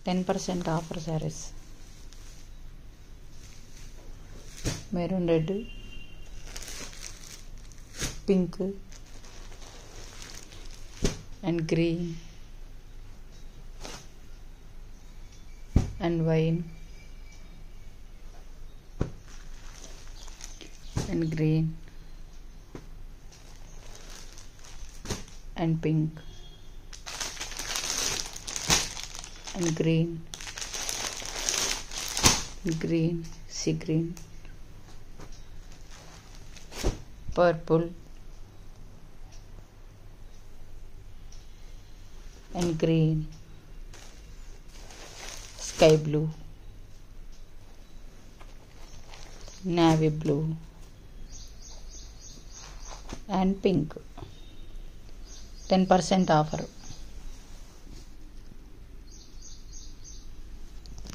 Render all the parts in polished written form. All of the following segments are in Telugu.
10% offer sarees. Maroon red, pink and green and wine and green and pink and green, sea green, purple and green, sky blue, navy blue and pink. 10% offer.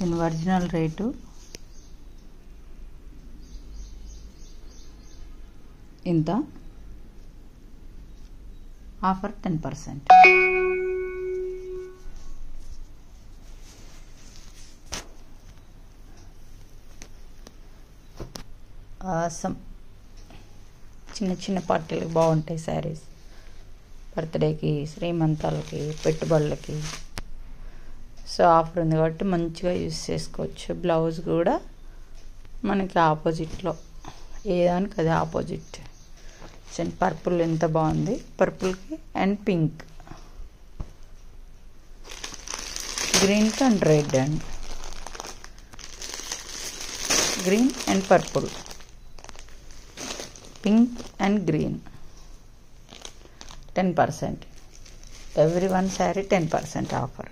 In original rate ఇంత, ఆఫర్ 10%. చిన్న చిన్న పార్టీలకు బాగుంటాయి శారీస్. బర్త్డేకి, శ్రీమంతాలకి, పెట్టుబడులకి. సో ఆఫర్ ఉంది కాబట్టి మంచిగా యూస్ చేసుకోవచ్చు. బ్లౌజ్ కూడా మనకి ఆపోజిట్లో, ఏదానికి అది ఆపోజిట్. పర్పుల్ ఎంత బాగుంది, పర్పుల్కి అండ్ పింక్, గ్రీన్కి and red and green and purple, pink and green. 10%. Every one saree 10% offer.